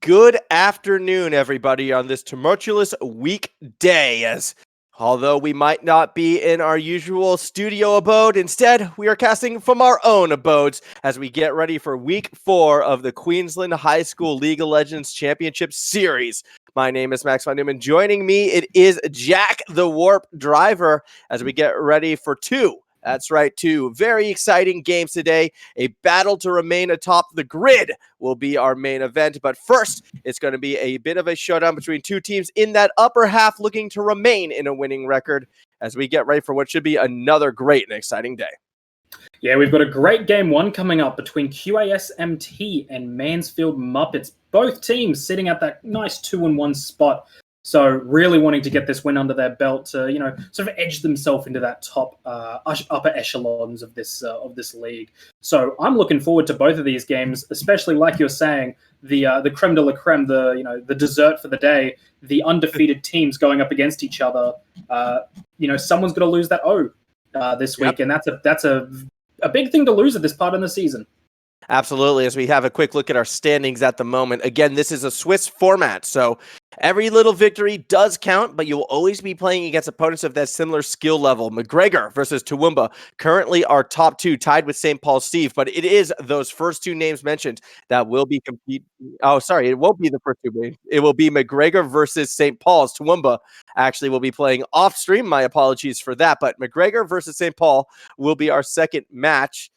Good afternoon, everybody, on this tumultuous weekday. As although we might not be in our usual studio abode, instead we are casting from our own abodes as we get ready for week 4 of the Queensland High School League of Legends Championship Series. My name is Max Von Newman. Joining me, it is Jack the Warp Driver as we get ready for two very exciting games today. A battle to remain atop the grid will be our main event. But first, it's going to be a bit of a showdown between two teams in that upper half looking to remain in a winning record as we get ready for what should be another great and exciting day. Yeah, we've got a great game one coming up between QASMT and Mansfield Muppets. Both teams sitting at that nice 2-1 spot. So really wanting to get this win under their belt to, sort of edge themselves into that top upper echelons of this league. So I'm looking forward to both of these games, especially like you're saying, the creme de la creme, the dessert for the day, the undefeated teams going up against each other. Someone's going to lose that O this week, and that's a big thing to lose at this part in the season. Absolutely. As we have a quick look at our standings at the moment, again, this is a Swiss format, so every little victory does count, but you will always be playing against opponents of that similar skill level. McGregor versus Toowoomba, currently our top two, tied with St. Paul Steve, but it is those first two names mentioned that will be competing. Oh, sorry, it won't be the first two. It will be McGregor versus St. Paul's. Toowoomba actually will be playing off stream. My apologies for that, but McGregor versus St. Paul will be our second match.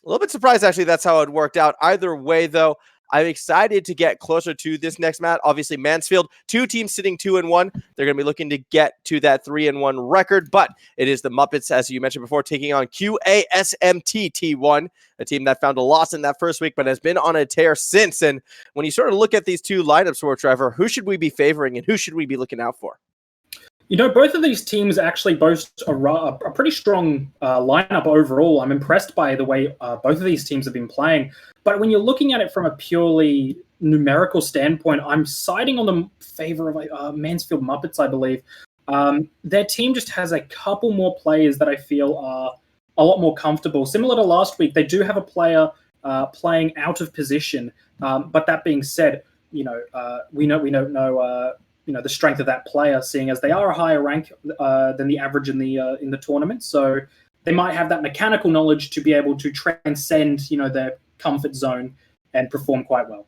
A little bit surprised, actually, that's how it worked out. Either way, though, I'm excited to get closer to this next match. Obviously, Mansfield, two teams sitting 2-1. They're going to be looking to get to that 3-1 record, but it is the Muppets, as you mentioned before, taking on QASMT T1, a team that found a loss in that first week, but has been on a tear since. And when you sort of look at these two lineups, for Trevor, who should we be favoring and who should we be looking out for? Both of these teams actually boast a pretty strong lineup overall. I'm impressed by the way both of these teams have been playing. But when you're looking at it from a purely numerical standpoint, I'm siding on the favor of Mansfield Muppets, I believe. Their team just has a couple more players that I feel are a lot more comfortable. Similar to last week, they do have a player playing out of position. But that being said, we don't know the strength of that player, seeing as they are a higher rank than the average in the tournament. So they might have that mechanical knowledge to be able to transcend, their comfort zone and perform quite well.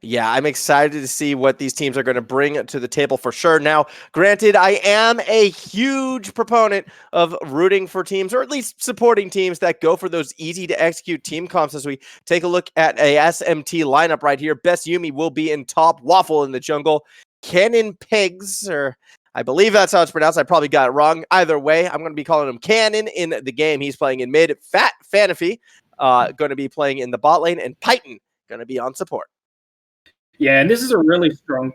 Yeah, I'm excited to see what these teams are going to bring to the table for sure. Now, granted, I am a huge proponent of rooting for teams, or at least supporting teams that go for those easy-to-execute team comps. As we take a look at a SMT lineup right here, Best Yuumi will be in top, Wafffle in the jungle, Kaninepgs, or I believe that's how it's pronounced. I probably got it wrong. Either way, I'm going to be calling him Cannon in the game. He's playing in mid. PhatPhanpy going to be playing in the bot lane, and Python going to be on support. Yeah, and this is a really strong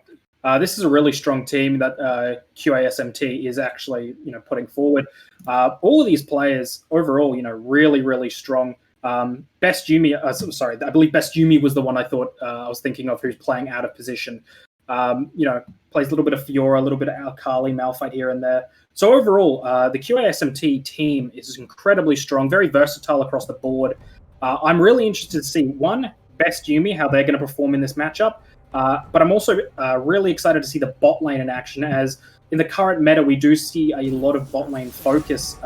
team that QASMT is actually putting forward. All of these players overall, really, really strong. Best Yuumi, I believe Best Yuumi was the one I thought I was thinking of, who's playing out of position. Plays a little bit of Fiora, a little bit of Alkali, Malphite here and there. So overall, the QASMT team is incredibly strong, very versatile across the board. I'm really interested to see, one, Best Yuumi, how they're going to perform in this matchup. But I'm also really excited to see the bot lane in action, as in the current meta, we do see a lot of bot lane focus.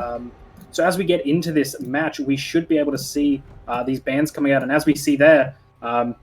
So as we get into this match, we should be able to see these bans coming out. And as we see there,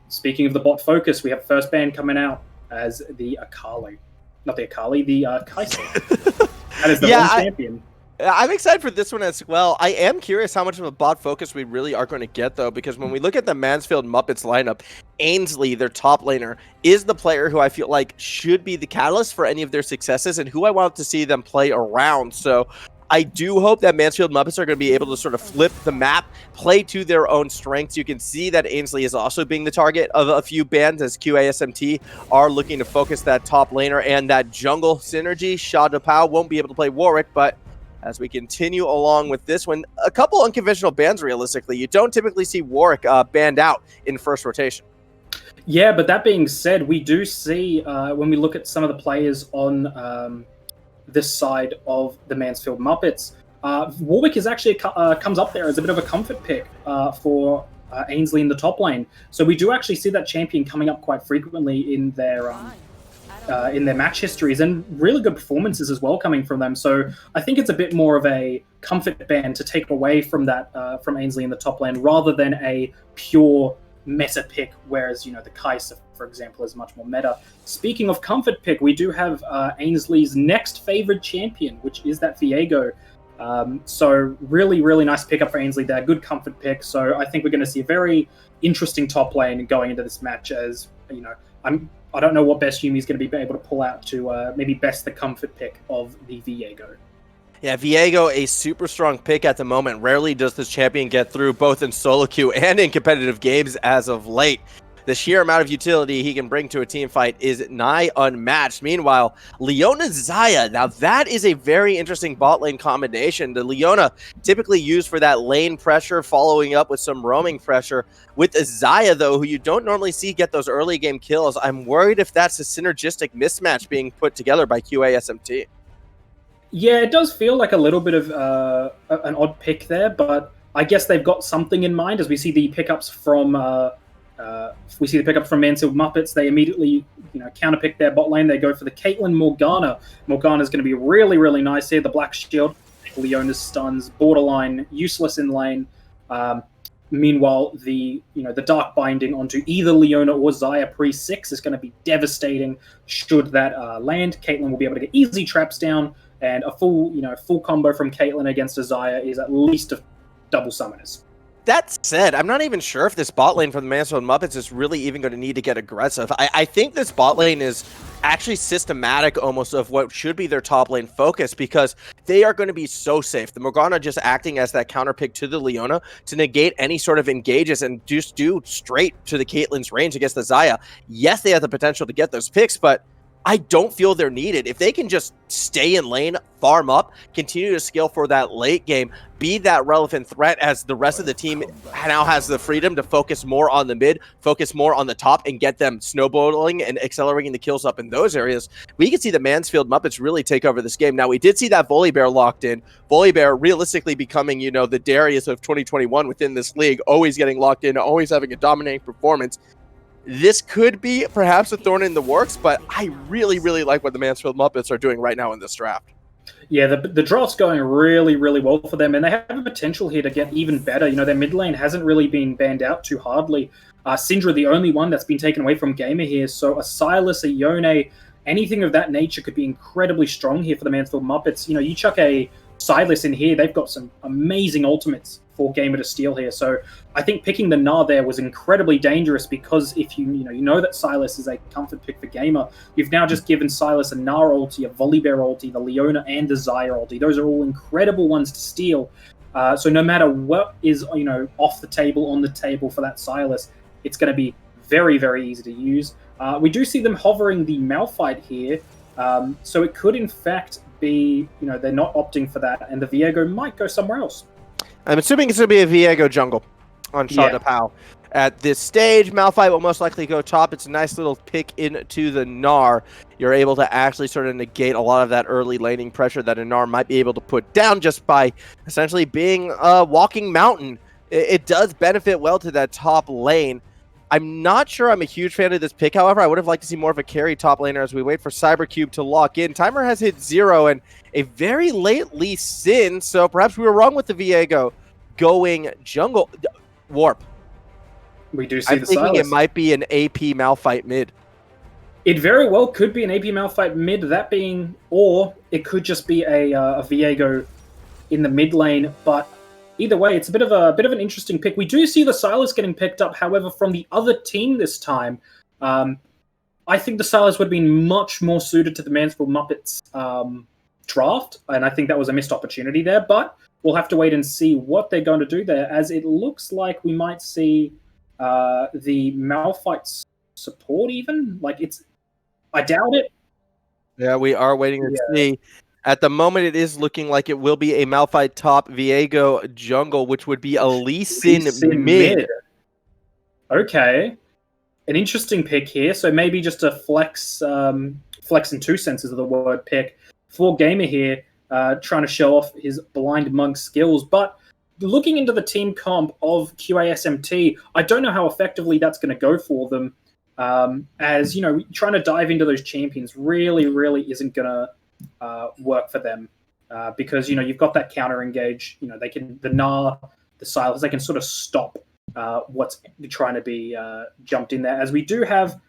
speaking of the bot focus, we have first ban coming out as the Akali. Not the Akali, the Kai'Sa. That is the one champion. I'm excited for this one as well. I am curious how much of a bot focus we really are going to get, though, because when we look at the Mansfield Muppets lineup, Ainsly, their top laner, is the player who I feel like should be the catalyst for any of their successes and who I want to see them play around. So I do hope that Mansfield Muppets are going to be able to sort of flip the map, play to their own strengths. You can see that Ainsly is also being the target of a few bans, as QASMT are looking to focus that top laner and that jungle synergy. ShaDowPow won't be able to play Warwick, but as we continue along with this one, a couple unconventional bans realistically. You don't typically see Warwick banned out in first rotation. Yeah, but that being said, we do see when we look at some of the players on this side of the Mansfield Muppets, Warwick is actually comes up there as a bit of a comfort pick for Ainsly in the top lane. So we do actually see that champion coming up quite frequently in their match histories, and really good performances as well coming from them. So I think it's a bit more of a comfort band to take away from that from Ainsly in the top lane, rather than a pure meta pick, whereas the Kai'Sa, for example, is much more meta. Speaking of comfort pick, we do have Ainsly's next favorite champion, which is that Viego. So really, really nice pickup for Ainsly there. Good comfort pick. So I think we're going to see a very interesting top lane going into this match. As I don't know what best Yuumi is going to be able to pull out to maybe best the comfort pick of the Viego. Yeah, Viego, a super strong pick at the moment. Rarely does this champion get through both in solo queue and in competitive games as of late. The sheer amount of utility he can bring to a team fight is nigh unmatched. Meanwhile, Leona Xayah, now that is a very interesting bot lane combination. The Leona typically used for that lane pressure, following up with some roaming pressure. With Xayah, though, who you don't normally see get those early game kills, I'm worried if that's a synergistic mismatch being put together by QASMT. Yeah, it does feel like a little bit of an odd pick there, but I guess they've got something in mind. As we see the pickups from Mansfield Muppets, they immediately counterpick their bot lane. They go for the Caitlyn Morgana. Morgana's going to be really, really nice here. The Black Shield, Leona's stuns, borderline useless in lane. Meanwhile, the Dark Binding onto either Leona or Xayah pre-6 is going to be devastating. Should that land, Caitlyn will be able to get easy traps down. And a full combo from Caitlyn against a Xayah is at least a double summoners. That said, I'm not even sure if this bot lane from the Mansfield Muppets is really even going to need to get aggressive. I think this bot lane is actually systematic almost of what should be their top lane focus, because they are going to be so safe. The Morgana just acting as that counter pick to the Leona to negate any sort of engages and just do straight to the Caitlyn's range against the Xayah. Yes, they have the potential to get those picks, but I don't feel they're needed. If they can just stay in lane, farm up, continue to scale for that late game, be that relevant threat as the rest of the team now has the freedom to focus more on the mid, focus more on the top, and get them snowballing and accelerating the kills up in those areas, we can see the Mansfield Muppets really take over this game. Now, we did see that Volibear locked in. Volibear realistically becoming, the Darius of 2021 within this league, always getting locked in, always having a dominating performance. This could be perhaps a thorn in the works, but I really, really like what the Mansfield Muppets are doing right now in this draft. Yeah, the draft's going really, really well for them, and they have a potential here to get even better. Their mid lane hasn't really been banned out too hardly. Syndra, the only one that's been taken away from Gamér here, so a Sylas, a Yone, anything of that nature could be incredibly strong here for the Mansfield Muppets. You chuck a Sylas in here, they've got some amazing ultimates for Gamér to steal here. So I think picking the Gnar there was incredibly dangerous, because if you know that Sylas is a comfort pick for Gamér, you've now just given Sylas a Gnar ulti, a Volibear ulti, the Leona and the Xayah ulti. Those are all incredible ones to steal. So no matter what is off the table, on the table for that Sylas, it's going to be very, very easy to use. We do see them hovering the Malphite here, so it could in fact be they're not opting for that, and the Viego might go somewhere else. I'm assuming it's going to be a Viego jungle on ShaDowPow. At this stage, Malphite will most likely go top. It's a nice little pick into the Gnar. You're able to actually sort of negate a lot of that early laning pressure that a Gnar might be able to put down just by essentially being a walking mountain. It does benefit well to that top lane. I'm not sure I'm a huge fan of this pick, however. I would have liked to see more of a carry top laner as we wait for CyberCube to lock in. Timer has hit 0 and a very late Lee Sin, so perhaps we were wrong with the Viego going jungle. Warp. We do see I'm the thinking Sylas. It might be an AP Malphite mid. It very well could be an AP Malphite mid, that being, or it could just be a Viego in the mid lane, but either way, it's a bit of an interesting pick. We do see the Sylas getting picked up, however, from the other team this time. I think the Sylas would have been much more suited to the Mansfield Muppets draft, and I think that was a missed opportunity there, but we'll have to wait and see what they're going to do there, as it looks like we might see the Malphite support even. I doubt it. Yeah, we are waiting to see. At the moment, it is looking like it will be a Malphite top Viego jungle, which would be a Lee Sin mid. Okay. An interesting pick here. So maybe just a flex in two senses of the word pick for Gamér here, trying to show off his blind monk skills. But looking into the team comp of QASMT, I don't know how effectively that's going to go for them. As you know, trying to dive into those champions really isn't going to work for them because you've got that counter engage. They can the Gnar, the Sylas, they can sort of stop what's trying to be jumped in there. As we do have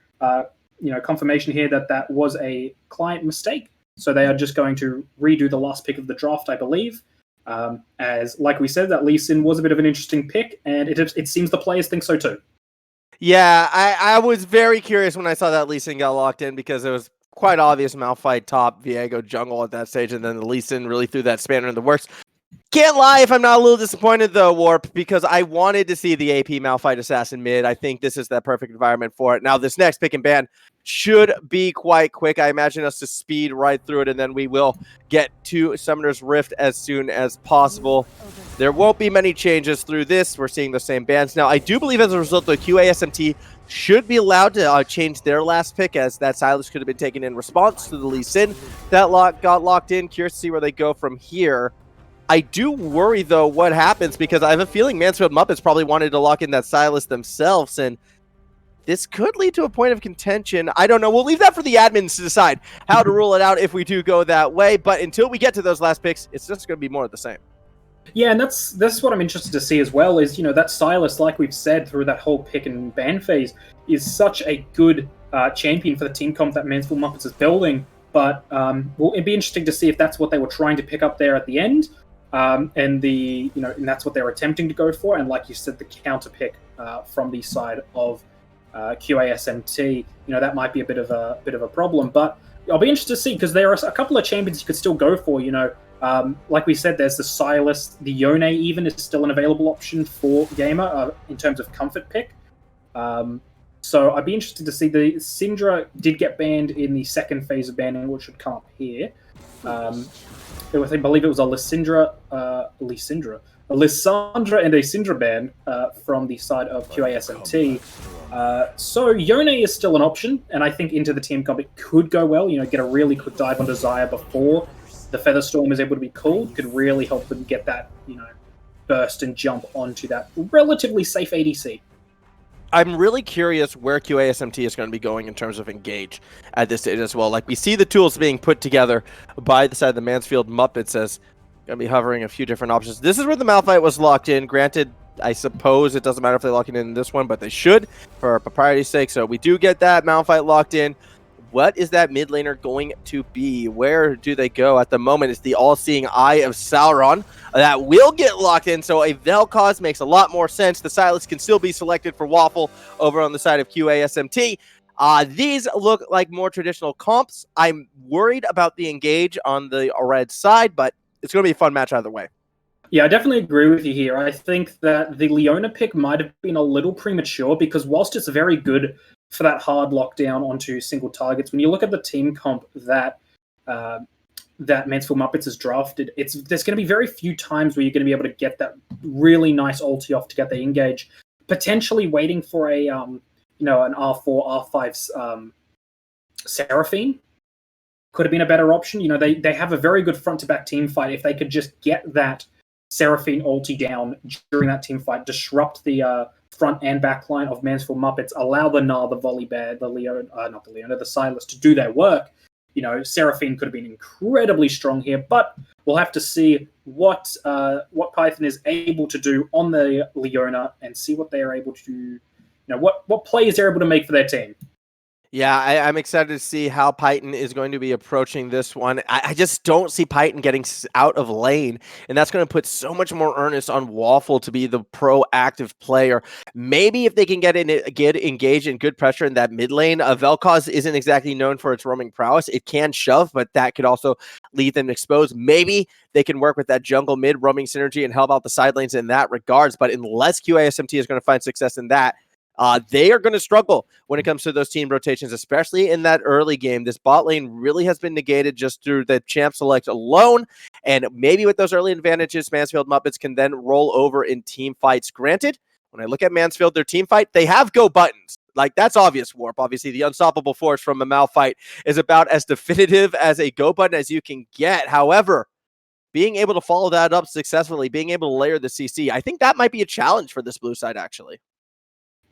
confirmation here that was a client mistake, so they are just going to redo the last pick of the draft, I believe. As like we said, that Lee Sin was a bit of an interesting pick, and it seems the players think so too. Yeah, I was very curious when I saw that Lee Sin got locked in because it was quite obvious Malphite top, Viego jungle at that stage, and then the Lee Sin really threw that spanner in the works. Can't lie if I'm not a little disappointed though, Warp, because I wanted to see the AP Malphite Assassin mid. I think this is that perfect environment for it. Now, this next pick and ban should be quite quick. I imagine us to speed right through it, and then we will get to Summoner's Rift as soon as possible. There won't be many changes through this. We're seeing the same bans. Now, I do believe as a result, the QASMT should be allowed to change their last pick, as that Sylas could have been taken in response to the Lee Sin. That got locked in. Curious to see where they go from here. I do worry, though, what happens, because I have a feeling Mansfield Muppets probably wanted to lock in that Sylas themselves, and this could lead to a point of contention. I don't know. We'll leave that for the admins to decide how to rule it out if we do go that way, but until we get to those last picks, it's just going to be more of the same. Yeah, and that's what I'm interested to see as well, is, that Sylas, like we've said through that whole pick and ban phase, is such a good champion for the team comp that Mansfield Muppets is building, but it'd be interesting to see if that's what they were trying to pick up there at the end. And that's what they're attempting to go for. And like you said, the counter pick from the side of QASMT, that might be a bit of a problem. But I'll be interested to see, because there are a couple of champions you could still go for. Like we said, there's the Sylas, the Yone even is still an available option for Gamér in terms of comfort pick. So I'd be interested to see. The Syndra did get banned in the second phase of banning, which would come up here. I believe it was a Lysandra and a Syndra ban from the side of QASMT. So Yone is still an option, and I think into the team comp it could go well. Get a really quick dive onto Xayah before the Featherstorm is able to be called. Could really help them get that burst and jump onto that relatively safe ADC. I'm really curious where QASMT is going to be going in terms of engage at this stage as well. Like, we see the tools being put together by the side of the Mansfield Muppets as going to be hovering a few different options. This is where the Malphite was locked in. Granted, I suppose it doesn't matter if they lock it in this one, but they should for propriety's sake. So we do get that Malphite locked in. What is that mid laner going to be? Where do they go? At the moment, it's the all-seeing eye of Sauron that will get locked in, so a Vel'Koz makes a lot more sense. The Sylas can still be selected for Wafffle over on the side of QASMT. These look like more traditional comps. I'm worried about the engage on the red side, but it's going to be a fun match either way. Yeah, I definitely agree with you here. I think that the Leona pick might have been a little premature, because whilst it's very good for that hard lockdown onto single targets, when you look at the team comp that Mansfield Muppets has drafted, there's going to be very few times where you're going to be able to get that really nice ulti off to get the engage. Potentially waiting for a an R4, R5 Seraphine could have been a better option. They have a very good front to back team fight. If they could just get that Seraphine ulti down during that team fight, disrupt the front and back line of Mansfield Muppets, allow the Gnar, the Volibear, the Sylas to do their work, Seraphine could have been incredibly strong here. But we'll have to see what Python is able to do on the Leona, and see what they are able to do, what plays they're able to make for their team. Yeah, I'm excited to see how Python is going to be approaching this one. I just don't see Python getting out of lane, and that's going to put so much more earnest on Wafffle to be the proactive player. Maybe if they can get engaged in good pressure in that mid lane. Vel'Koz isn't exactly known for its roaming prowess. It can shove, but that could also leave them exposed. Maybe they can work with that jungle mid roaming synergy and help out the side lanes in that regards. But unless QASMT is going to find success in that, they are going to struggle when it comes to those team rotations, especially in that early game. This bot lane really has been negated just through the champ select alone, and maybe with those early advantages, Mansfield Muppets can then roll over in team fights. Granted, when I look at Mansfield, their team fight, they have go buttons. Like, that's obvious, Warp. Obviously, the unstoppable force from a Malphite is about as definitive as a go button as you can get. However, being able to follow that up successfully, being able to layer the CC, I think that might be a challenge for this blue side, actually.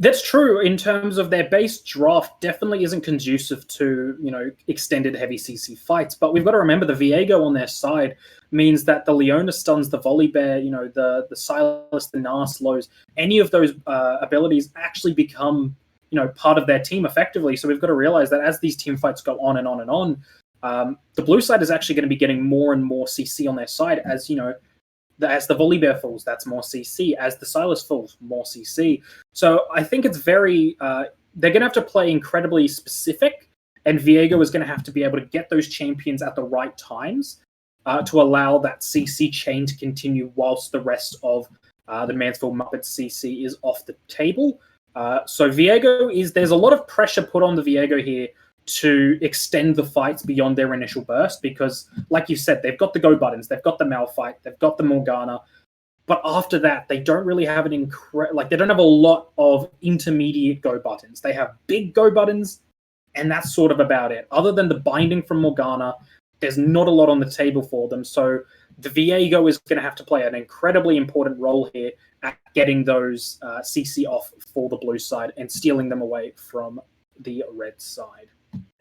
That's true. In terms of their base draft, definitely isn't conducive to, extended heavy CC fights. But we've got to remember the Viego on their side means that the Leona stuns, the Volibear, the Sylas, the Gnar slows, any of those abilities actually become, part of their team effectively. So we've got to realize that as these team fights go on and on and on, the blue side is actually going to be getting more and more CC on their side as, as the Volibear falls, that's more CC. As the Sylas falls, more CC. So I think it's very... they're going to have to play incredibly specific, and Viego is going to have to be able to get those champions at the right times to allow that CC chain to continue whilst the rest of the Mansfield Muppets CC is off the table. So Viego there's a lot of pressure put on the Viego here to extend the fights beyond their initial burst because, like you said, they've got the go buttons, they've got the Malphite, they've got the Morgana, but after that, they don't really have they don't have a lot of intermediate go buttons. They have big go buttons, and that's sort of about it. Other than the binding from Morgana, there's not a lot on the table for them, so the Viego is going to have to play an incredibly important role here at getting those CC off for the blue side and stealing them away from the red side.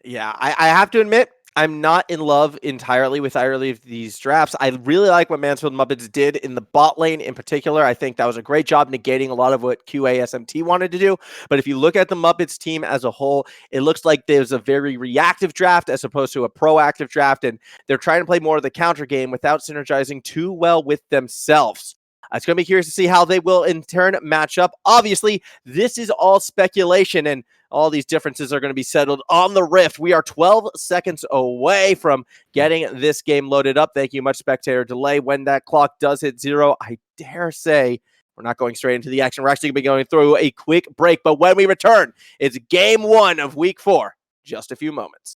Yeah, I have to admit, I'm not in love entirely with either of these drafts. I really like what Mansfield Muppets did in the bot lane in particular. I think that was a great job negating a lot of what QASMT wanted to do. But if you look at the Muppets team as a whole, it looks like there's a very reactive draft as opposed to a proactive draft. And they're trying to play more of the counter game without synergizing too well with themselves. It's going to be curious to see how they will in turn match up. Obviously, this is all speculation, and all these differences are going to be settled on the Rift. We are 12 seconds away from getting this game loaded up. Thank you much, spectator delay. When that clock does hit 0, I dare say we're not going straight into the action. We're actually going to be going through a quick break, but when we return, it's game 1 of week 4. Just a few moments.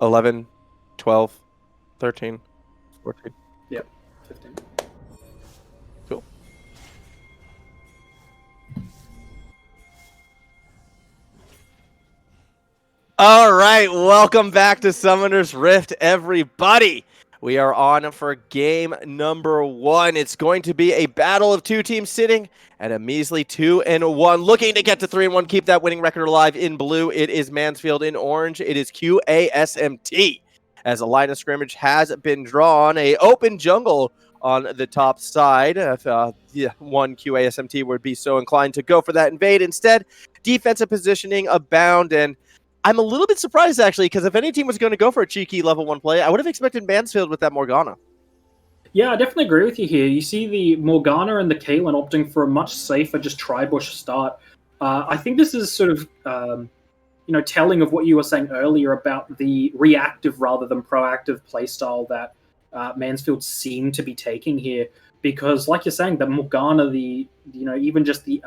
$11, $12, $13, $14. Yep, 15. Cool. All right, welcome back to Summoner's Rift, everybody. We are on for game number 1. It's going to be a battle of 2 teams sitting at a measly 2-1, looking to get to 3-1, keep that winning record alive. In blue, it is Mansfield. In orange, it is QASMT. As a line of scrimmage has been drawn, a open jungle on the top side. If one QASMT would be so inclined to go for that invade, instead, defensive positioning abound. And I'm a little bit surprised, actually, because if any team was going to go for a cheeky level 1 play, I would have expected Mansfield with that Morgana. Yeah, I definitely agree with you here. You see the Morgana and the Caitlyn opting for a much safer just tri-bush start. I think this is sort of, telling of what you were saying earlier about the reactive rather than proactive playstyle that Mansfield seem to be taking here. Because, like you're saying, the Morgana, even just the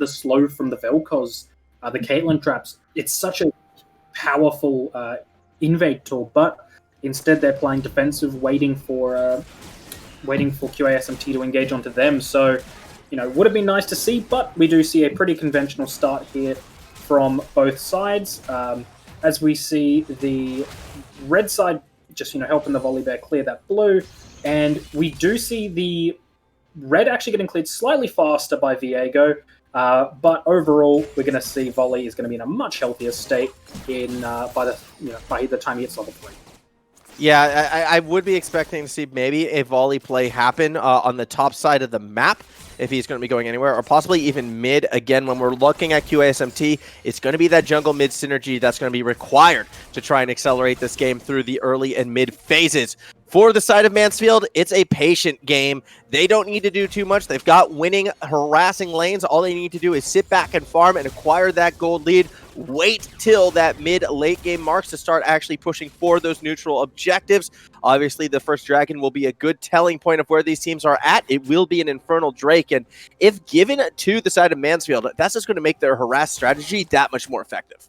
slow from the Vel'Koz, the Caitlyn traps, it's such a powerful invade tool. But instead, they're playing defensive, waiting for QASMT to engage onto them. So, would have been nice to see, but we do see a pretty conventional start here from both sides. As we see the red side just helping the Volibear clear that blue, and we do see the red actually getting cleared slightly faster by Viego, but overall we're going to see Volley is going to be in a much healthier state by the time he hits level 3. Yeah, I would be expecting to see maybe a volley play happen on the top side of the map if he's going to be going anywhere, or possibly even mid. Again, when we're looking at QASMT, it's going to be that jungle mid synergy that's going to be required to try and accelerate this game through the early and mid phases. For the side of Mansfield, it's a patient game. They don't need to do too much. They've got winning, harassing lanes. All they need to do is sit back and farm and acquire that gold lead. Wait till that mid-late game marks to start actually pushing for those neutral objectives. Obviously, the first dragon will be a good telling point of where these teams are at. It will be an Infernal Drake, and if given to the side of Mansfield, that's just going to make their harass strategy that much more effective.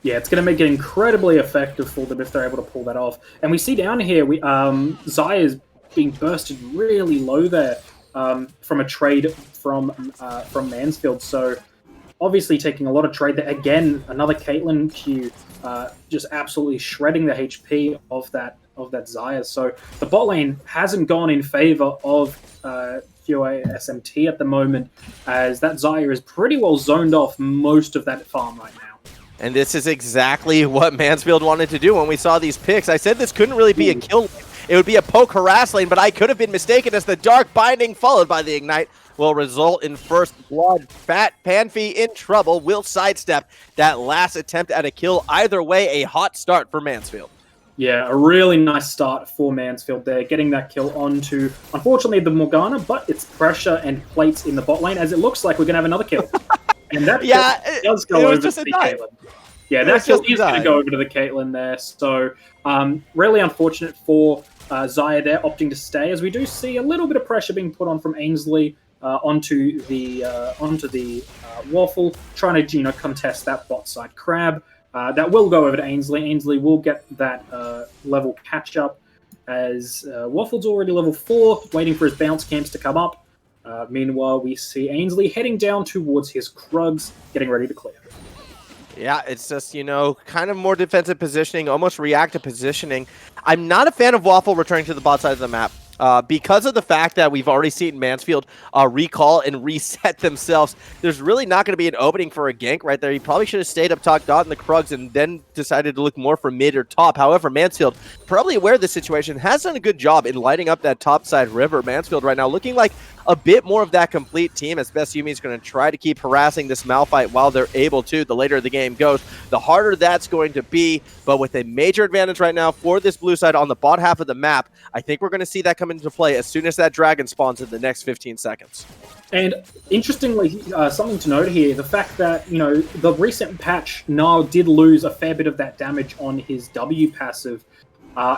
Yeah, it's going to make it incredibly effective for them if they're able to pull that off. And we see down here, Xayah is being bursted really low there from a trade from Mansfield. So obviously taking a lot of trade there. Again, another Caitlyn Q just absolutely shredding the HP of that Xayah. So the bot lane hasn't gone in favor of QASMT at the moment, as that Xayah is pretty well zoned off most of that farm right now. And this is exactly what Mansfield wanted to do when we saw these picks. I said this couldn't really be a kill lane. It would be a poke harass lane, but I could have been mistaken, as the Dark Binding followed by the Ignite will result in first blood. PhatPhanpy in trouble, will sidestep that last attempt at a kill. Either way, a hot start for Mansfield. Yeah, a really nice start for Mansfield there, getting that kill onto, unfortunately, the Morgana, but it's pressure and plates in the bot lane, as it looks like we're going to have another kill. And that does go over to the Caitlyn. Yeah, that kill is going to go over to the Caitlyn there. So, really unfortunate for Xayah there, opting to stay, as we do see a little bit of pressure being put on from Ainsly onto the Wafffle, trying to contest that bot side crab. That will go over to Ainsly. Ainsly will get that level catch up, as Wafffle's already level 4, waiting for his bounce camps to come up. Meanwhile, we see Ainsly heading down towards his Krugs, getting ready to clear. Yeah, it's just, kind of more defensive positioning, almost reactive positioning. I'm not a fan of Wafffle returning to the bot side of the map. Because of the fact that we've already seen Mansfield recall and reset themselves, there's really not going to be an opening for a gank right there. He probably should have stayed up top, gotten the Krugs, and then decided to look more for mid or top. However, Mansfield, probably aware of the situation, has done a good job in lighting up that top side river. Mansfield right now looking like a bit more of that complete team, as best Yuumi is going to try to keep harassing this Malphite while they're able to. The later the game goes, the harder that's going to be, but with a major advantage right now for this blue side on the bot half of the map, I think we're going to see that come into play as soon as that dragon spawns in the next 15 seconds. And interestingly, something to note here, the fact that, the recent patch, Gnar did lose a fair bit of that damage on his W passive.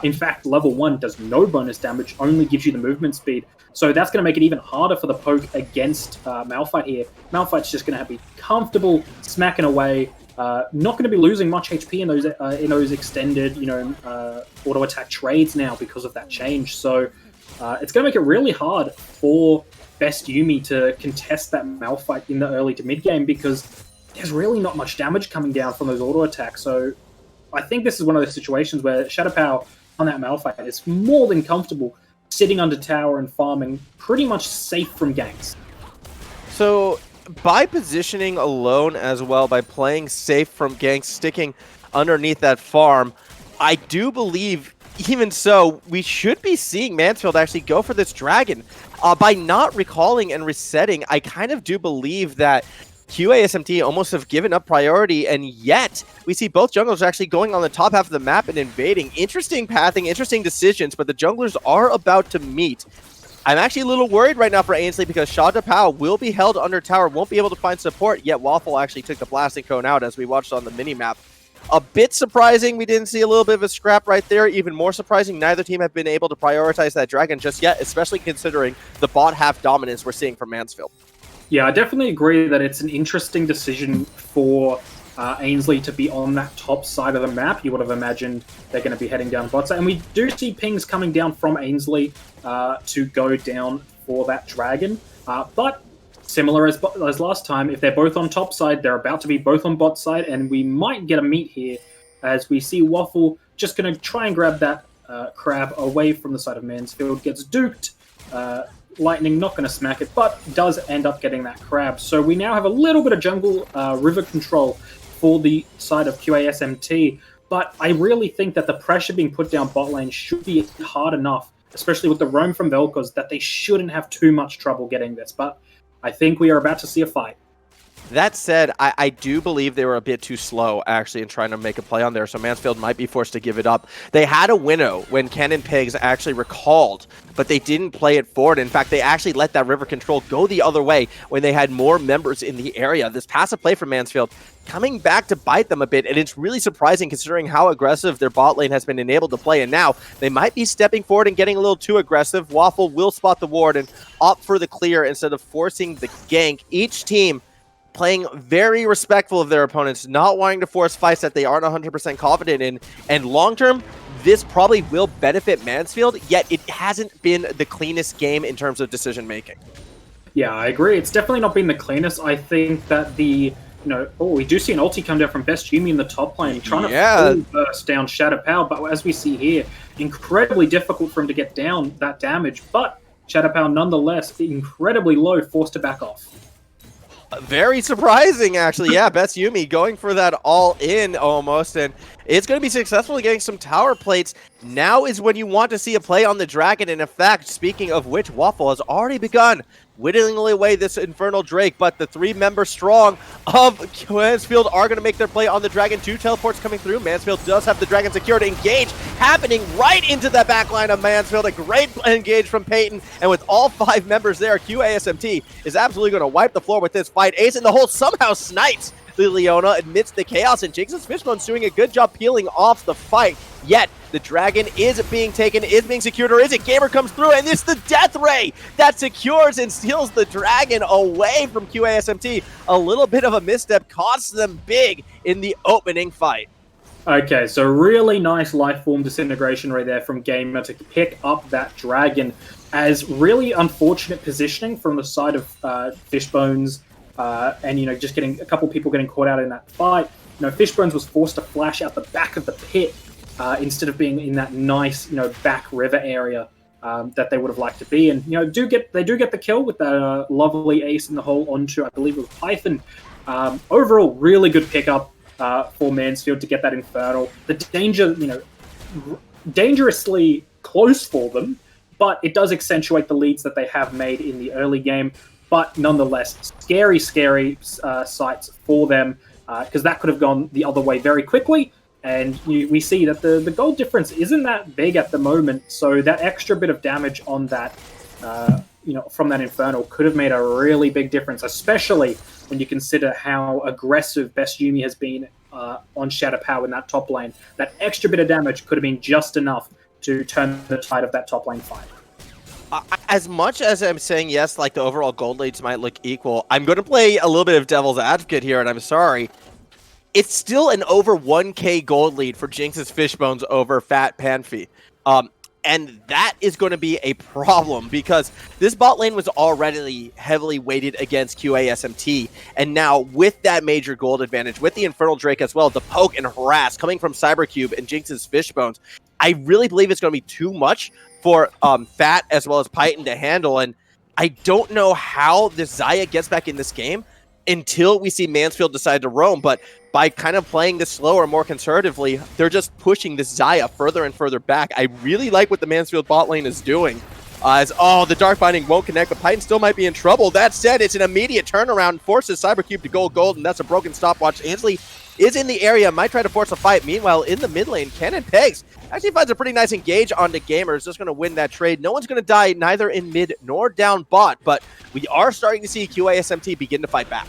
In fact, level 1 does no bonus damage, only gives you the movement speed. So that's going to make it even harder for the poke against Malphite here. Malphite's just going to be comfortable smacking away, not going to be losing much HP in those extended, auto attack trades now because of that change. So it's going to make it really hard for best Yuumi to contest that Malphite in the early to mid game, because there's really not much damage coming down from those auto attacks. So I think this is one of those situations where ShaDowPow on that Malphite is more than comfortable sitting under tower and farming, pretty much safe from ganks. So by positioning alone as well, by playing safe from ganks, sticking underneath that farm, I do believe, even so, we should be seeing Mansfield actually go for this dragon. By not recalling and resetting, I kind of do believe that QASMT almost have given up priority, and yet we see both junglers actually going on the top half of the map and invading. Interesting pathing, interesting decisions, but the junglers are about to meet. I'm actually a little worried right now for Ainsly, because ShaDowPow will be held under tower, won't be able to find support, yet Wafffle actually took the blasting cone out, as we watched on the mini-map. A bit surprising we didn't see a little bit of a scrap right there. Even more surprising, neither team have been able to prioritize that dragon just yet, especially considering the bot half dominance we're seeing from Mansfield. Yeah, I definitely agree that it's an interesting decision for Ainsly to be on that top side of the map. You would have imagined they're going to be heading down bot side. And we do see pings coming down from Ainsly to go down for that dragon. But similar as last time, if they're both on top side, they're about to be both on bot side, and we might get a meet here as we see Wafffle just going to try and grab that crab away from the side of Mansfield, gets duped. Lightning not going to smack it, but does end up getting that crab. So we now have a little bit of jungle river control for the side of QASMT, but I really think that the pressure being put down bot lane should be hard enough, especially with the roam from Vel'Koz, that they shouldn't have too much trouble getting this. But I think we are about to see a fight. That said, I do believe they were a bit too slow, actually, in trying to make a play on there, so Mansfield might be forced to give it up. They had a winnow when Kaninepgs actually recalled, but they didn't play it forward. In fact, they actually let that river control go the other way when they had more members in the area. This passive play from Mansfield coming back to bite them a bit, and it's really surprising considering how aggressive their bot lane has been enabled to play, and now they might be stepping forward and getting a little too aggressive. Wafffle will spot the ward and opt for the clear instead of forcing the gank. Each team playing very respectful of their opponents, not wanting to force fights that they aren't 100% confident in, and long-term, this probably will benefit Mansfield, yet it hasn't been the cleanest game in terms of decision-making. Yeah, I agree. It's definitely not been the cleanest. I think that we do see an ulti come down from Best Yuumi in the top lane, trying to burst down ShaDowPow, but as we see here, incredibly difficult for him to get down that damage, but ShaDowPow nonetheless, incredibly low, forced to back off. Very surprising, actually. Yeah, Best Yuumi going for that all-in almost, and it's going to be successful in getting some tower plates. Now is when you want to see a play on the dragon, and in fact, speaking of which, Wafffle has already begun whittling away this Infernal Drake, but the 3-member strong of Mansfield are going to make their play on the dragon. 2 teleports coming through. Mansfield does have the dragon secured. Engage happening right into the back line of Mansfield. A great engage from Peyton, and with all 5 members there, QASMT is absolutely going to wipe the floor with this fight. Ace in the hole somehow snipes the Leona amidst the chaos, and Jinxs' Fishbonez doing a good job peeling off the fight. Yet, the dragon is being taken, is being secured, or is it? Gamér comes through, and it's the Death Ray that secures and steals the dragon away from QASMT. A little bit of a misstep costs them big in the opening fight. Okay, so really nice life form disintegration right there from Gamér to pick up that dragon, as really unfortunate positioning from the side of Fishbonez, and just getting a couple people getting caught out in that fight. Fishbonez was forced to flash out the back of the pit instead of being in that nice, back river area that they would have liked to be. And they do get the kill with that lovely ace in the hole onto, I believe it was Python. Overall, really good pickup for Mansfield to get that Infernal. The danger, dangerously close for them, but it does accentuate the leads that they have made in the early game. But nonetheless, scary sights for them, because that could have gone the other way very quickly. And we see that the gold difference isn't that big at the moment, so that extra bit of damage on that, from that Infernal could have made a really big difference, especially when you consider how aggressive Best Yuumi has been on ShaDowPow in that top lane. That extra bit of damage could have been just enough to turn the tide of that top lane fight. As much as I'm saying yes, like the overall gold leads might look equal, I'm going to play a little bit of devil's advocate here, and I'm sorry. It's still an over 1k gold lead for Jinxs' Fishbonez over PhatPhanpy. And that is going to be a problem because this bot lane was already heavily weighted against QASMT. And now with that major gold advantage, with the Infernal Drake as well, the poke and harass coming from CyberCube and Jinxs' Fishbonez, I really believe it's going to be too much for Phat as well as Python to handle. And I don't know how this Xayah gets back in this game until we see Mansfield decide to roam. But by kind of playing this slower, more conservatively, they're just pushing this Xayah further and further back. I really like what the Mansfield bot lane is doing. The Dark Binding won't connect, but Python still might be in trouble. That said, it's an immediate turnaround, forces CyberCube to go gold, and that's a broken stopwatch. Ainsly is in the area, might try to force a fight. Meanwhile, in the mid lane, Kaninepgs actually finds a pretty nice engage onto Gamér. Is just going to win that trade. No one's going to die, neither in mid nor down bot, but we are starting to see QASMT begin to fight back.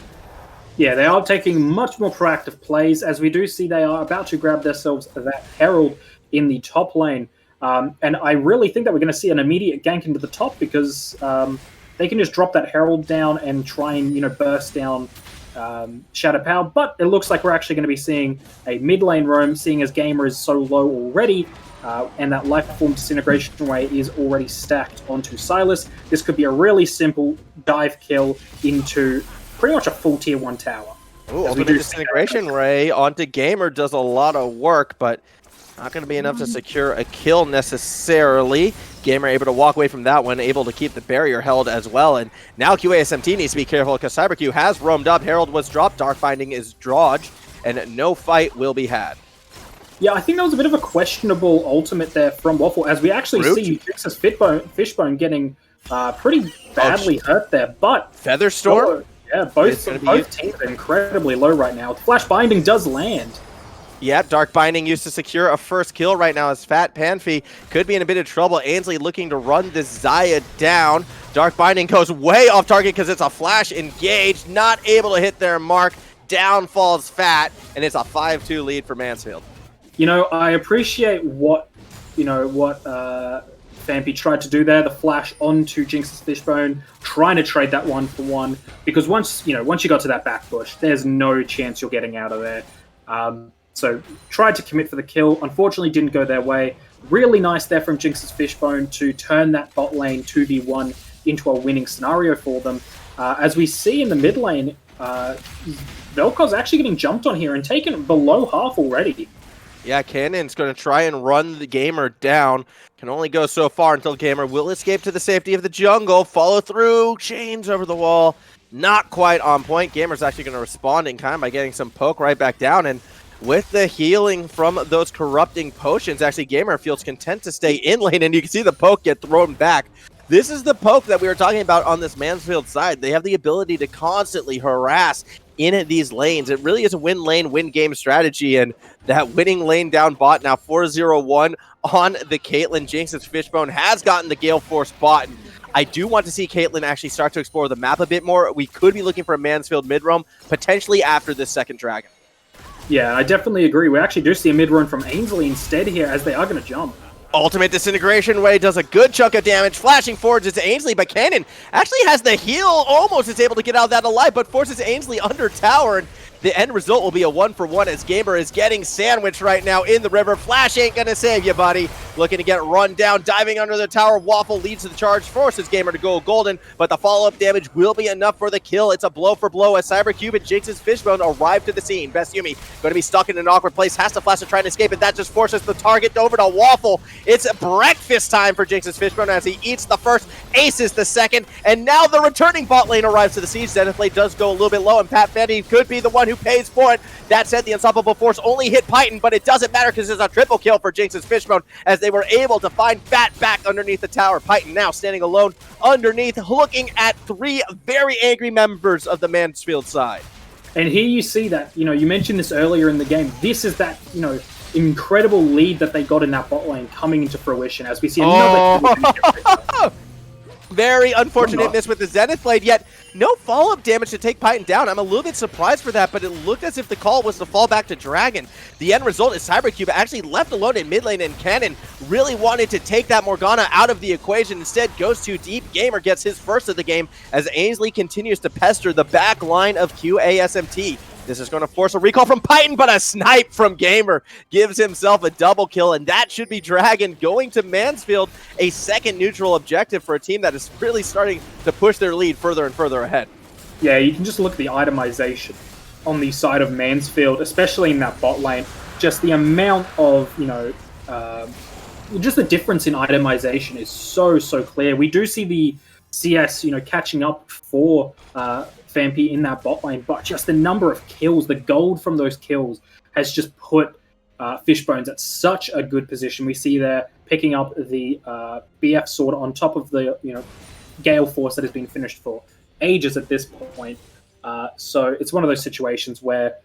Yeah, they are taking much more proactive plays, as we do see they are about to grab themselves that Herald in the top lane. And I really think that we're going to see an immediate gank into the top, because they can just drop that Herald down and try and, burst down ShaDowPow. But it looks like we're actually going to be seeing a mid lane roam, seeing as Gamér is so low already, and that life form disintegration ray is already stacked onto Sylas. This could be a really simple dive kill into pretty much a full tier 1 tower. Ooh, Ultimate Disintegration Ray onto Gamér does a lot of work, but not going to be enough to secure a kill necessarily. Gamér able to walk away from that one, able to keep the barrier held as well. And now QASMT needs to be careful, because CyberCube has roamed up. Herald was dropped, Dark Binding is dodged, and no fight will be had. Yeah, I think that was a bit of a questionable ultimate there from Wafffle, as we actually see Jinxs' Fishbone getting pretty badly hurt there. But Featherstorm? Yeah, both teams are incredibly low right now. Flash Binding does land. Yeah, Dark Binding used to secure a first kill right now, as PhatPhanpy could be in a bit of trouble. Ainsly looking to run this Xayah down. Dark Binding goes way off target because it's a flash engaged, not able to hit their mark. Down falls Phat, and it's a 5-2 lead for Mansfield. I appreciate what PhatPhanpy tried to do there, the flash onto Jinxs' Fishbone, trying to trade that 1-for-1, because once you got to that back bush, there's no chance you're getting out of there. So tried to commit for the kill, unfortunately didn't go their way. Really nice there from Jinxs' Fishbone to turn that bot lane 2v1 into a winning scenario for them. As we see in the mid lane, Vel'Koz actually getting jumped on here and taken below half already. Yeah, Cannon's going to try and run the Gamér down. Can only go so far until Gamér will escape to the safety of the jungle. Follow through, chains over the wall. Not quite on point. Gamer's actually going to respond in kind by getting some poke right back down. And with the healing from those corrupting potions, actually Gamér feels content to stay in lane. And you can see the poke get thrown back. This is the poke that we were talking about on this Mansfield side. They have the ability to constantly harass in these lanes. It really is a win lane, win game strategy, and that winning lane down bot now 4-0-1 on the Caitlyn. Jinxs' Fishbone has gotten the Gale Force bot. I do want to see Caitlyn actually start to explore the map a bit more. We could be looking for a Mansfield mid-roam, potentially after this second dragon. Yeah, I definitely agree. We actually do see a mid-roam from Ainsly instead here, as they are going to jump. Ultimate Disintegration Ray does a good chunk of damage, flashing forwards into Ainsly, but Cannon actually has the heal, almost is able to get out of that alive, but forces Ainsly under tower, and the end result will be a 1-for-1 as Gamér is getting sandwiched right now in the river. Flash ain't gonna save you, buddy. Looking to get run down, diving under the tower. Wafffle leads to the charge, forces Gamér to go golden, but the follow-up damage will be enough for the kill. It's a blow for blow as CyberCube and Jinxs' Fishbone arrive to the scene. Best Yuumi going to be stuck in an awkward place, has to flash to try and escape, and that just forces the target over to Wafffle. It's breakfast time for Jinxs' Fishbone as he eats the first, aces the second, and now the returning bot lane arrives to the siege. Zenith Blade does go a little bit low, and PhatPhanpy could be the one who pays for it. That said, the Unstoppable Force only hit Python, but it doesn't matter because it's a triple kill for Jinxs' Fishbone as they were able to find Phat back underneath the tower. Python now standing alone underneath, looking at three very angry members of the Mansfield side. And here you see that, you mentioned this earlier in the game. This is that, incredible lead that they got in that bot lane coming into fruition as we see another... Very unfortunate miss with the Zenith Blade, yet no follow-up damage to take Python down. I'm a little bit surprised for that, but it looked as if the call was to fall back to Dragon. The end result is CyberCube actually left alone in mid lane, and Cannon really wanted to take that Morgana out of the equation. Instead, goes too deep. Gamér gets his first of the game as Ainsly continues to pester the back line of QASMT. This is going to force a recall from Python, but a snipe from Gamér gives himself a double kill, and that should be Dragon going to Mansfield, a second neutral objective for a team that is really starting to push their lead further and further ahead. Yeah, you can just look at the itemization on the side of Mansfield, especially in that bot lane. Just the amount of, just the difference in itemization is so clear. We do see the CS, catching up for PhatPhanpy in that bot lane, but just the number of kills, the gold from those kills has just put Fishbones at such a good position. We see there picking up the BF sword on top of the Gale Force that has been finished for ages at this point. So it's one of those situations where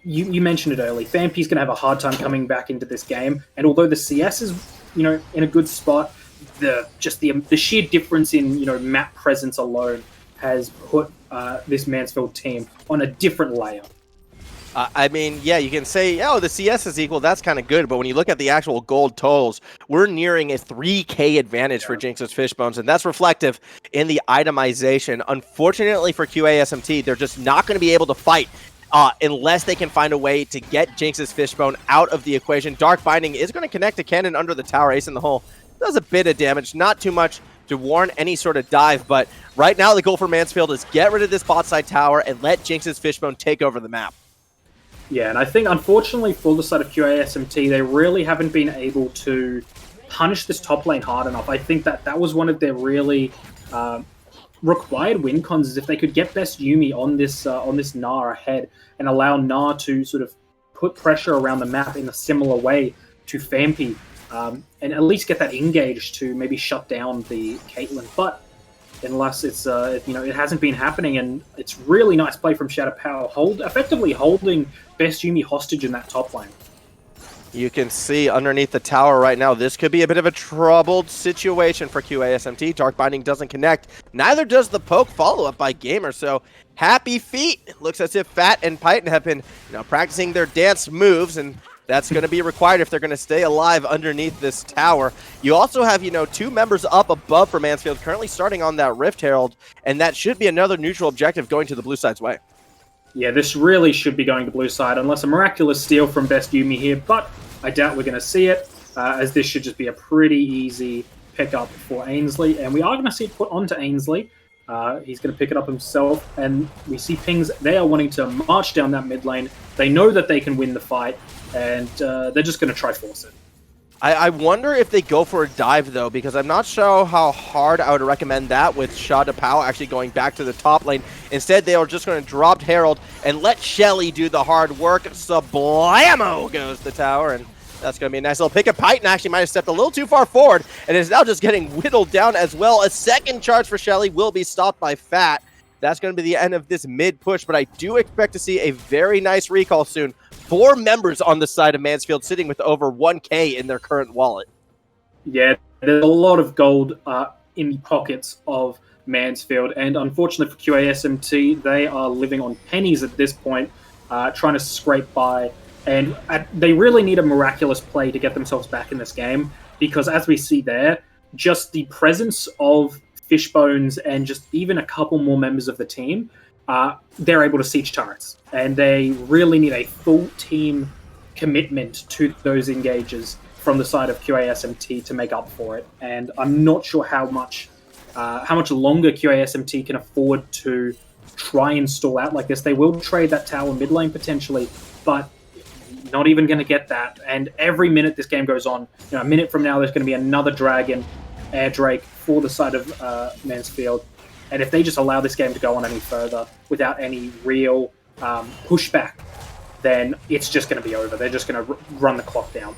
you mentioned it early. PhatPhanpy's going to have a hard time coming back into this game, and although the CS is in a good spot, the sheer difference in map presence alone has put this Mansfield team on a different layer. I mean, yeah, you can say, oh, the CS is equal. That's kind of good. But when you look at the actual gold totals, we're nearing a 3K advantage for Jinxs Fishbonez, and that's reflective in the itemization. Unfortunately for QASMT, they're just not going to be able to fight unless they can find a way to get Jinxs Fishbone out of the equation. Dark Binding is going to connect a cannon under the tower. Ace in the hole does a bit of damage, not too much to warrant any sort of dive. But right now, the goal for Mansfield is get rid of this bot side tower and let Jinxs Fishbone take over the map. Yeah, and I think, unfortunately, for the side of QASMT, they really haven't been able to punish this top lane hard enough. I think that was one of their really required win cons, is if they could get best Yuumi on this Gnar ahead and allow Gnar to sort of put pressure around the map in a similar way to PhatPhanpy, and at least get that engage to maybe shut down the Caitlyn. But unless it's it hasn't been happening, and it's really nice play from ShaDowPow, effectively holding best Yuumi hostage in that top lane. You can see underneath the tower right now, this could be a bit of a troubled situation for QASMT. Dark Binding doesn't connect. Neither does the poke follow-up by Gamér. So happy feet. It looks as if Phat and Python have been practicing their dance moves, and that's going to be required if they're going to stay alive underneath this tower. You also have, two members up above for Mansfield currently starting on that Rift Herald, and that should be another neutral objective going to the blue side's way. Yeah, this really should be going to blue side, unless a miraculous steal from best Yuumi here, but I doubt we're going to see it, as this should just be a pretty easy pickup for Ainsly, and we are going to see it put onto Ainsly. He's going to pick it up himself, and we see Pings. They are wanting to march down that mid lane. They know that they can win the fight, and they're just going to try force it. I wonder if they go for a dive, though, because I'm not sure how hard I would recommend that with ShaDowPow actually going back to the top lane. Instead, they are just going to drop Herald and let Shelly do the hard work. Sublamo goes the tower, and that's going to be a nice little pick. Python actually might have stepped a little too far forward and is now just getting whittled down as well. A second charge for Shelly will be stopped by Phat. That's going to be the end of this mid push, but I do expect to see a very nice recall soon. 4 members on the side of Mansfield sitting with over 1K in their current wallet. Yeah, there's a lot of gold in the pockets of Mansfield, and unfortunately for QASMT, they are living on pennies at this point, trying to scrape by, and they really need a miraculous play to get themselves back in this game, because as we see there, just the presence of Fishbonez and just even a couple more members of the team, they're able to siege turrets, and they really need a full team commitment to those engages from the side of QASMT to make up for it. And I'm not sure how much longer QASMT can afford to try and stall out like this. They will trade that tower mid lane potentially, but not even going to get that. And every minute this game goes on, a minute from now, there's going to be another Dragon Air Drake for the side of Mansfield. And if they just allow this game to go on any further without any real pushback, then it's just going to be over. They're just going to run the clock down.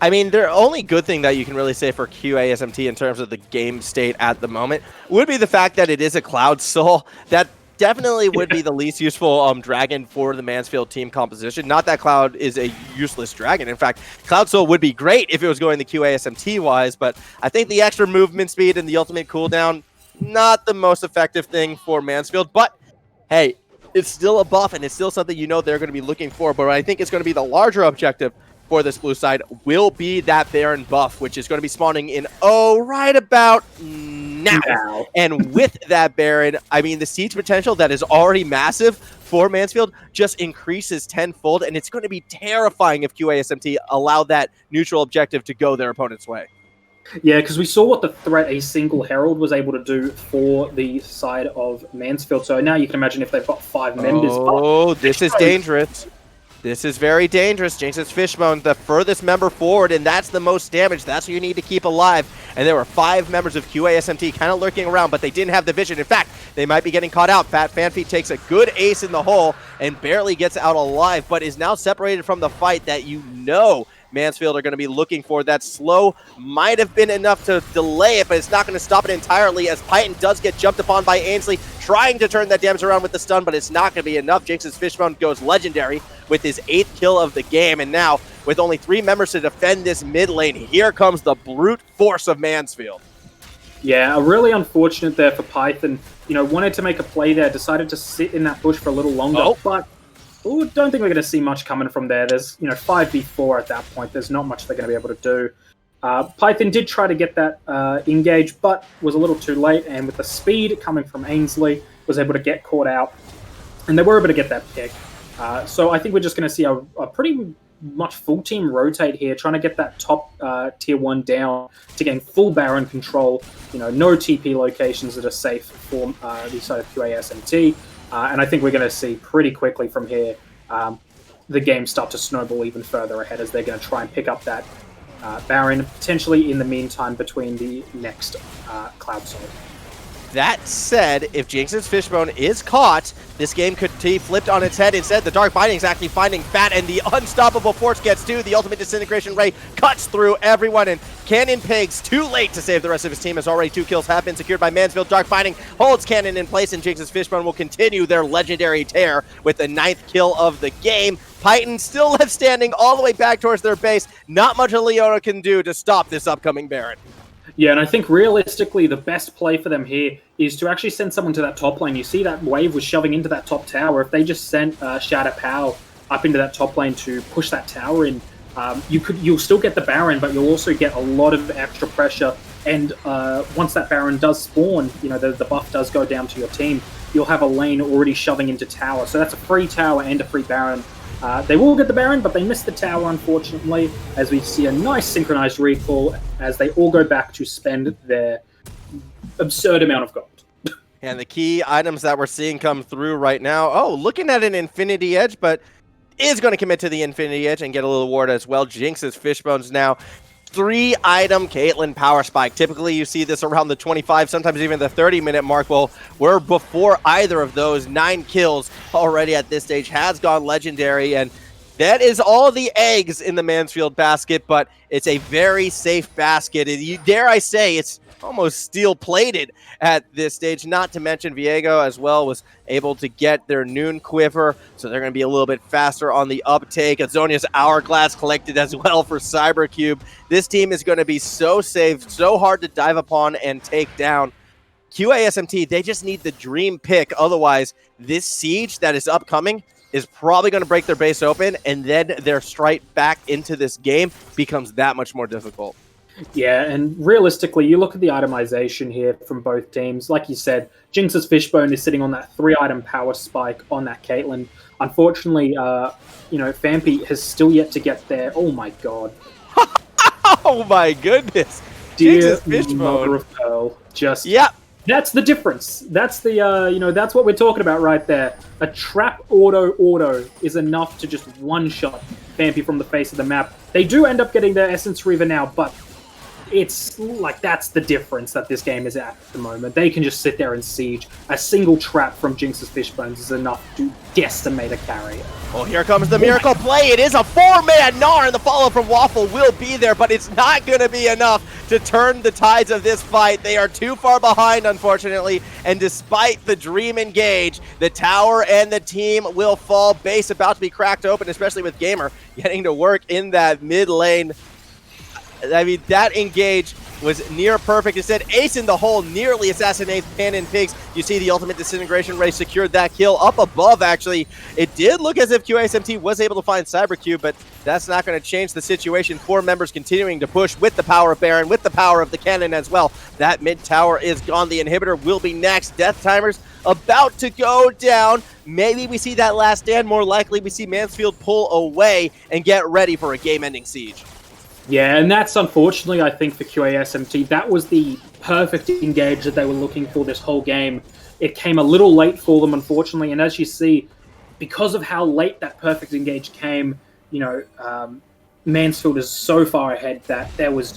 I mean, the only good thing that you can really say for QASMT in terms of the game state at the moment would be the fact that it is a Cloud Soul. That definitely would be the least useful dragon for the Mansfield team composition. Not that Cloud is a useless dragon. In fact, Cloud Soul would be great if it was going the QASMT-wise, but I think the extra movement speed and the ultimate cooldown, not the most effective thing for Mansfield, but hey, it's still a buff, and it's still something they're going to be looking for. But I think it's going to be the larger objective for this blue side will be that Baron buff, which is going to be spawning in, right about now. And with that Baron, I mean, the siege potential that is already massive for Mansfield just increases tenfold, and it's going to be terrifying if QASMT allow that neutral objective to go their opponent's way. Yeah, because we saw what the threat a single Herald was able to do for the side of Mansfield. So now you can imagine if they've got 5 members. Oh, this is dangerous. This is very dangerous. Jinxs Fishbone, the furthest member forward, and that's the most damage. That's what you need to keep alive. And there were 5 members of QASMT kind of lurking around, but they didn't have the vision. In fact, they might be getting caught out. PhatPhanpy takes a good ace in the hole and barely gets out alive, but is now separated from the fight that Mansfield are going to be looking for. That slow might have been enough to delay it, but it's not going to stop it entirely, as Python does get jumped upon by Ainsly, trying to turn that damage around with the stun, but it's not going to be enough. Jinxs Fishbone goes legendary with his 8th kill of the game, and now, with only 3 members to defend this mid lane, here comes the brute force of Mansfield. Yeah, really unfortunate there for Python. You know, wanted to make a play there, decided to sit in that bush for a little longer, but don't think we're going to see much coming from there. There's, 5v4 at that point. There's not much they're going to be able to do. Python did try to get that engage, but was a little too late, and with the speed coming from Ainsly, was able to get caught out, and they were able to get that pick. So I think we're just going to see a pretty much full team rotate here, trying to get that top tier 1 down to gain full Baron control. No TP locations that are safe for the side of QASMT. And I think we're going to see pretty quickly from here the game start to snowball even further ahead as they're going to try and pick up that Baron, potentially in the meantime between the next Cloud Soul. That said, if Jinxs' Fishbone is caught, this game could be flipped on its head. Instead, the Dark Binding is actually finding Phat, and the Unstoppable Force gets to. The Ultimate Disintegration Ray cuts through everyone, and Kaninepgs, too late to save the rest of his team, as already 2 kills have been secured by Mansfield. Dark Binding holds Kanin in place, and Jinxs' Fishbone will continue their legendary tear with the 9th kill of the game. Python still left standing all the way back towards their base. Not much a Leona can do to stop this upcoming Baron. Yeah, and I think realistically the best play for them here is to actually send someone to that top lane. You see that wave was shoving into that top tower. If they just sent ShaDowPow up into that top lane to push that tower in, you'll still get the Baron, but you'll also get a lot of extra pressure. And once that Baron does spawn, the buff does go down to your team, you'll have a lane already shoving into tower. So that's a free tower and a free Baron. They will get the Baron, but they missed the tower, unfortunately, as we see a nice synchronized recall as they all go back to spend their absurd amount of gold. And the key items that we're seeing come through right now, looking at an Infinity Edge, but is going to commit to the Infinity Edge and get a little ward as well. Jinxs' Fishbones now. 3-item Caitlyn Power Spike. Typically, you see this around the 25, sometimes even the 30-minute mark. Well, we're before either of those. 9 kills already at this stage has gone legendary, and that is all the eggs in the Mansfield basket, but it's a very safe basket. And dare I say, it's almost steel-plated at this stage. Not to mention Viego as well was able to get their Noon Quiver, so they're going to be a little bit faster on the uptake. Azonia's Hourglass collected as well for CyberCube. This team is going to be so safe, so hard to dive upon and take down. QASMT, they just need the dream pick. Otherwise, this siege that is upcoming is probably going to break their base open, and then their strike back into this game becomes that much more difficult. Yeah, and realistically, you look at the itemization here from both teams. Like you said, Jinxs' Fishbone is sitting on that 3-item power spike on that Caitlyn. Unfortunately, PhatPhanpy has still yet to get there. Oh my god. Oh my goodness. Dear Jinxs' Fishbone. Mother of Pearl. Just... Yep. That's the difference. That's the, that's what we're talking about right there. A trap auto is enough to just one-shot PhatPhanpy from the face of the map. They do end up getting their Essence Reaver now, but it's like that's the difference that this game is at the moment. They can just sit there and siege. A single trap from Jinxs' Fishbones is enough to decimate a carry. Well, here comes the miracle play. It is a 4-man Gnar, and the follow from Wafffle will be there, but it's not going to be enough to turn the tides of this fight. They are too far behind, unfortunately, and despite the dream engage, the tower and the team will fall. Base about to be cracked open, especially with Gamér getting to work in that mid lane. I mean, that engage was near perfect. Instead, Ace in the hole nearly assassinates Kaninepgs. You see the Ultimate Disintegration Ray secured that kill up above, actually. It did look as if QASMT was able to find CyberCube, but that's not going to change the situation. 4 members continuing to push with the power of Baron, with the power of the cannon as well. That mid tower is gone. The inhibitor will be next. Death Timer's about to go down. Maybe we see that last stand. More likely we see Mansfield pull away and get ready for a game-ending siege. Yeah, and that's unfortunately, I think, for QASMT. That was the perfect engage that they were looking for this whole game. It came a little late for them, unfortunately, and as you see, because of how late that perfect engage came, Mansfield is so far ahead that there was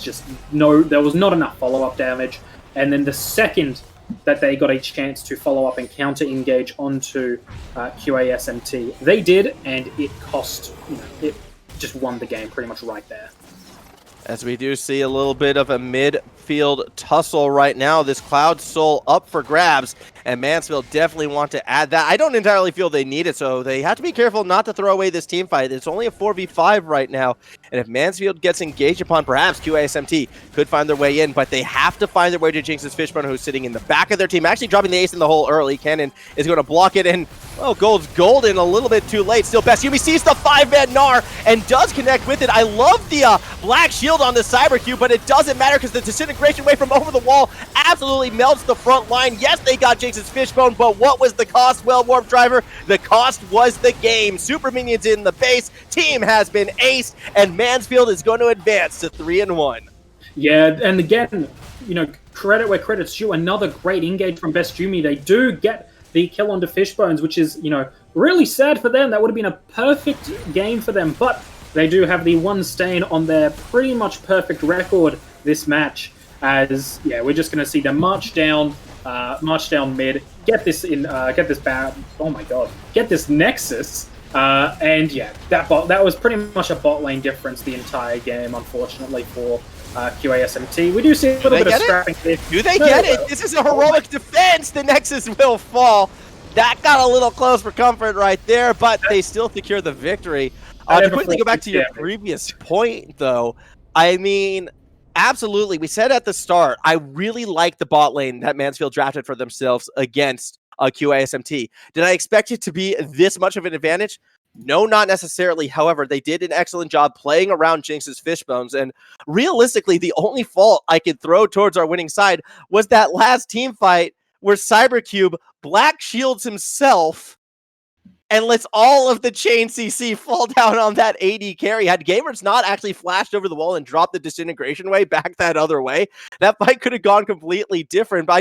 not enough follow-up damage. And then the second that they got a chance to follow up and counter engage onto QASMT, they did, and it cost, it just won the game pretty much right there. As we do see a little bit of a midfield tussle right now, this Cloud Soul up for grabs. and Mansfield definitely want to add that. I don't entirely feel they need it, so they have to be careful not to throw away this team fight. It's only a 4v5 right now, and if Mansfield gets engaged upon, perhaps QASMT could find their way in, but they have to find their way to Jinxs' Fishbonez, who's sitting in the back of their team, actually dropping the ace in the hole early. Cannon is going to block it, and well, Gold's golden a little bit too late. Still best. Yuumi sees the 5-man Gnar and does connect with it. I love the black shield on the CyberCube, but it doesn't matter because the disintegration wave from over the wall absolutely melts the front line. Yes, they got Jinxs' Fishbone, but what was the cost? Well, Warp Driver, the cost was the game. Super Minions in the base. Team has been aced, and Mansfield is going to advance to 3-1. Yeah, and again, you know, credit where credit's due. Another great engage from Best Yuumi. They do get the kill onto Fishbones, which is, you know, really sad for them. That would have been a perfect game for them, but they do have the one stain on their pretty much perfect record this match. As yeah, we're just going to see them march down mid, get this in, get this oh my god, get this Nexus, and yeah, that was pretty much a bot lane difference the entire game, unfortunately for QASMT. We do see a little bit of scrapping here. Do they get it? This is a heroic defense. The Nexus will fall. That got a little close for comfort right there, but they still secure the victory. To quickly go back to your previous point, though, I mean, absolutely. We said at the start, I really like the bot lane that Mansfield drafted for themselves against QASMT. Did I expect it to be this much of an advantage? No, not necessarily. However, they did an excellent job playing around Jinxs' Fishbones, and realistically, the only fault I could throw towards our winning side was that last team fight where CyberCube black shields himself and lets all of the chain CC fall down on that AD carry. Had Gamer's not actually flashed over the wall and dropped the disintegration wave back that other way, that fight could have gone completely different. But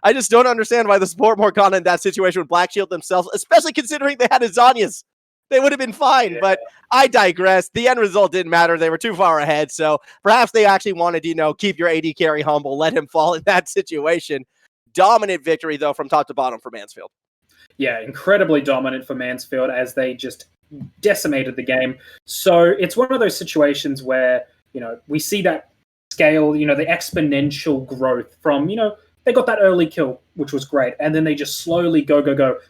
I just don't understand why the support Morgana in that situation would black shield themselves, especially considering they had his Zhonya's. They would have been fine, but I digress. The end result didn't matter. They were too far ahead, so perhaps they actually wanted, you know, keep your AD carry humble, let him fall in that situation. Dominant victory, though, from top to bottom for Mansfield. Yeah, incredibly dominant for Mansfield as they just decimated the game. So it's one of those situations where, you know, we see that scale, you know, the exponential growth from, you know, they got that early kill, which was great, and then they just slowly go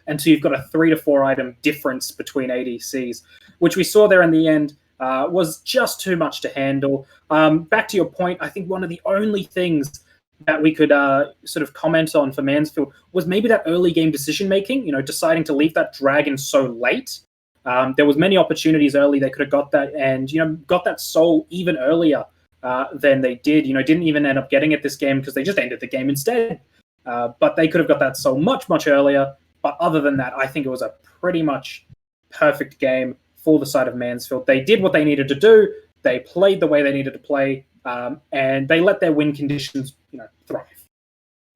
until you've got a 3 to 4 item difference between ADCs, which we saw there in the end was just too much to handle. Back to your point, I think one of the only things that we could sort of comment on for Mansfield was maybe that early game decision making, you know, deciding to leave that dragon so late. There was many opportunities early they could have got that, and, you know, got that soul even earlier than they did. You know, didn't even end up getting it this game because they just ended the game instead. But they could have got that soul much, much earlier. But other than that, I think it was a pretty much perfect game for the side of Mansfield. They did what they needed to do. They played the way they needed to play, and they let their win conditions, you know, thrive.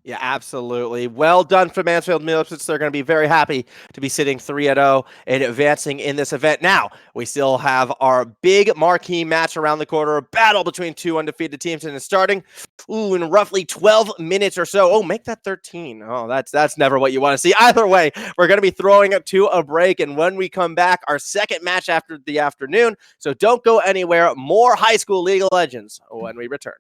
Yeah, absolutely. Well done for Mansfield Muppets. They're going to be very happy to be sitting 3-0 and advancing in this event. Now, we still have our big marquee match around the corner, a battle between two undefeated teams, and it's starting in roughly 12 minutes or so. Oh, make that 13. Oh, that's never what you want to see. Either way, we're going to be throwing it to a break, and when we come back, our second match after the afternoon. So don't go anywhere. More High School League of Legends when we return.